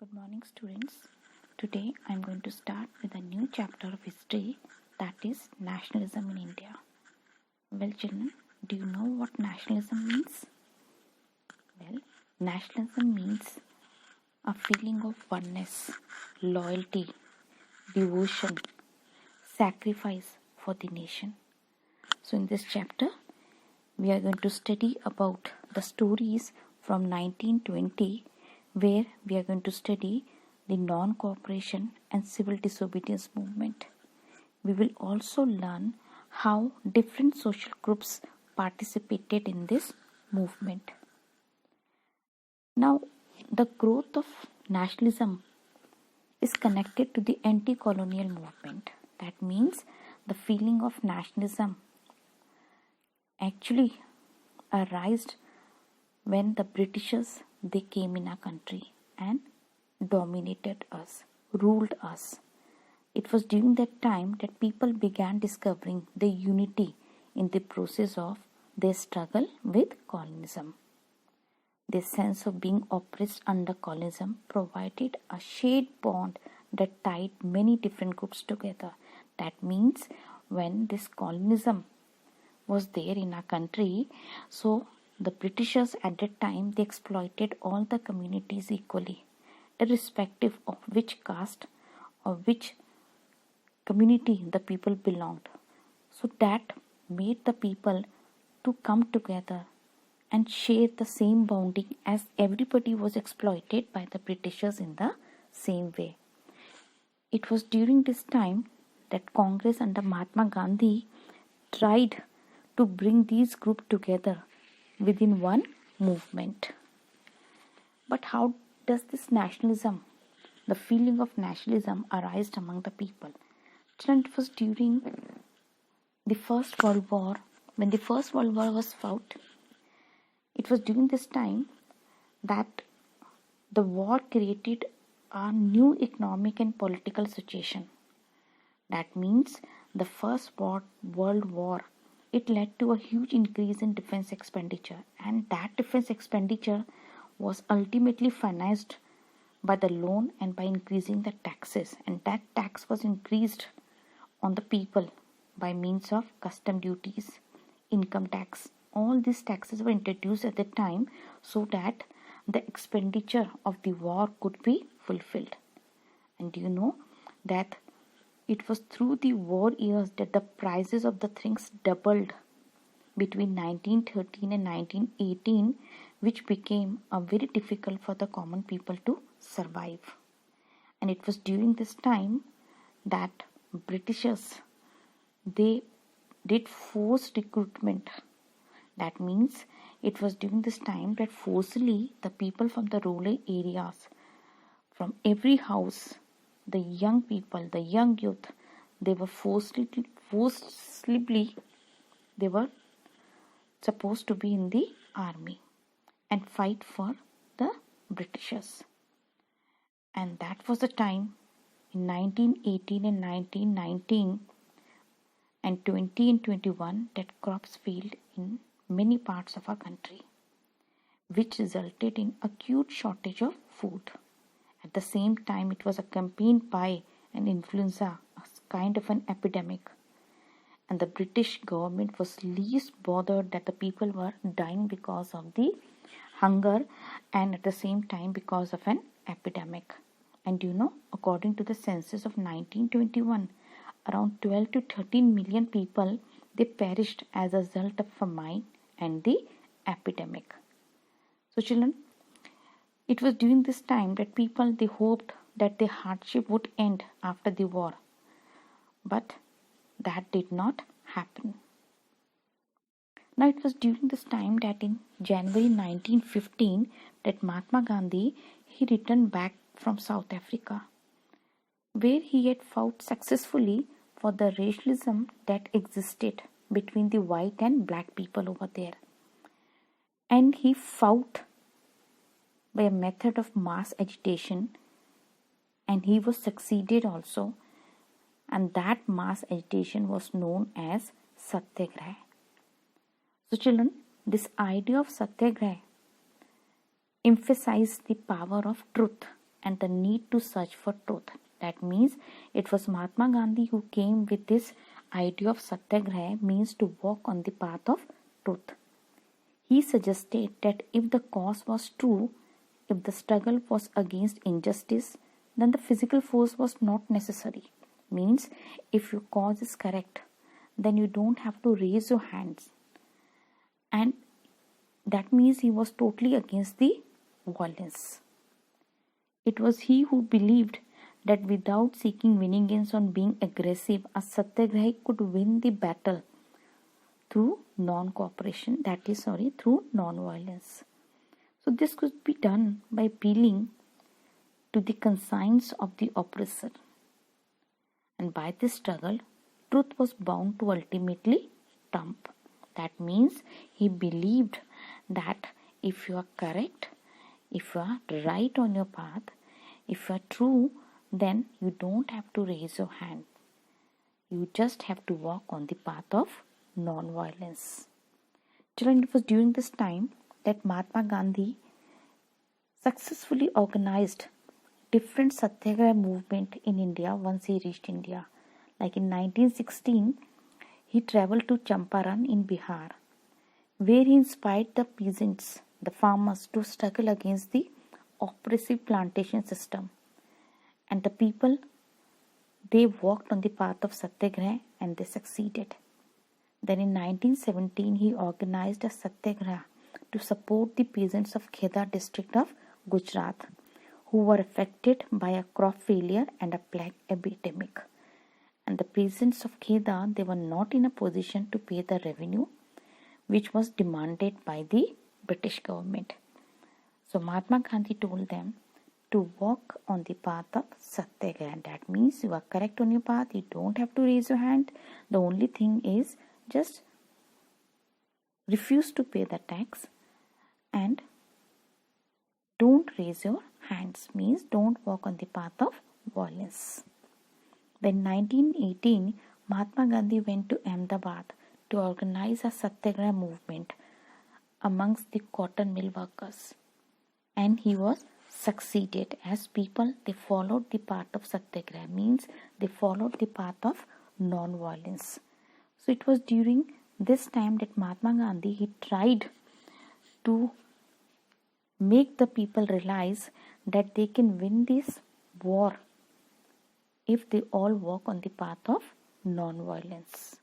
Good morning, students. Today I am going to start with a new chapter of history, that is nationalism in India. Well, children, do you know what nationalism means? Well, nationalism means a feeling of oneness, loyalty, devotion, sacrifice for the nation. So, in this chapter, we are going to study about the stories from 1920, where we are going to study the non-cooperation and civil disobedience movement. We will also learn how different social groups participated in this movement. Now, the growth of nationalism is connected to the anti-colonial movement. That means the feeling of nationalism actually arose when the Britishers they came in our country and dominated us, ruled us. It was during that time that people began discovering the unity in the process of their struggle with colonialism. This sense of being oppressed under colonialism provided a shared bond that tied many different groups together. That means when this colonialism was there in our country, so the Britishers at that time they exploited all the communities equally, irrespective of which caste or which community the people belonged. So that made the people to come together and share the same bonding, as everybody was exploited by the Britishers in the same way. It was during this time that Congress under Mahatma Gandhi tried to bring these groups together within one movement. But how does this nationalism, the feeling of nationalism, arise among the people? It was during the First World War. When the First World War was fought, it was during this time that the war created a new economic and political situation. That means the First World War, it led to a huge increase in defense expenditure, and that defense expenditure was ultimately financed by the loan and by increasing the taxes, and that tax was increased on the people by means of custom duties, income tax. All these taxes were introduced at the time so that the expenditure of the war could be fulfilled. And you know that it was through the war years that the prices of the things doubled between 1913 and 1918, which became very difficult for the common people to survive. And it was during this time that Britishers they did forced recruitment. That means it was during this time that forcibly the people from the rural areas, from every house, the young people, the young youth, they were forcibly they were supposed to be in the army and fight for the Britishers. And that was the time in 1918 and 1919 and 20 and 21 that crops failed in many parts of our country, which resulted in acute shortage of food. At the same time, it was accompanied by an influenza, a kind of an epidemic, and the British government was least bothered that the people were dying because of the hunger and at the same time because of an epidemic. And you know, according to the census of 1921, around 12 to 13 million people they perished as a result of famine and the epidemic. So children, it was during this time that people they hoped that the hardship would end after the war, but that did not happen. Now it was during this time that in January 1915 that Mahatma Gandhi he returned back from South Africa, where he had fought successfully for the racialism that existed between the white and black people over there. And he fought by a method of mass agitation, and he was succeeded also, and that mass agitation was known as Satyagraha. So children, this idea of Satyagraha emphasized the power of truth and the need to search for truth. That means it was Mahatma Gandhi who came with this idea of Satyagraha, means to walk on the path of truth. He suggested that if the cause was true, if the struggle was against injustice, then the physical force was not necessary. Means if your cause is correct, then you don't have to raise your hands. And that means he was totally against the violence. It was he who believed that without seeking winning ends on being aggressive, a Satyagrahi could win the battle through through non-violence. So this could be done by appealing to the conscience of the oppressor. And by this struggle, truth was bound to ultimately trump. That means he believed that if you are correct, if you are right on your path, if you are true, then you don't have to raise your hand. You just have to walk on the path of non-violence. Children, it was during this time that Mahatma Gandhi successfully organized different Satyagraha movement in India once he reached India. Like in 1916, he traveled to Champaran in Bihar, where he inspired the peasants, the farmers, to struggle against the oppressive plantation system. And the people, they walked on the path of Satyagraha and they succeeded. Then in 1917, he organized a Satyagraha to support the peasants of Kheda district of Gujarat, who were affected by a crop failure and a plague epidemic. And the peasants of Kheda, they were not in a position to pay the revenue which was demanded by the British government. So Mahatma Gandhi told them to walk on the path of Satyagraha. And that means you are correct on your path. You don't have to raise your hand. The only thing is just refuse to pay the tax and don't raise your hands, means don't walk on the path of violence. Then 1918, Mahatma Gandhi went to Ahmedabad to organize a Satyagraha movement amongst the cotton mill workers. And he was succeeded, as people, they followed the path of Satyagraha, means they followed the path of non-violence. So it was during this time that Mahatma Gandhi, he tried to make the people realize that they can win this war if they all walk on the path of non-violence.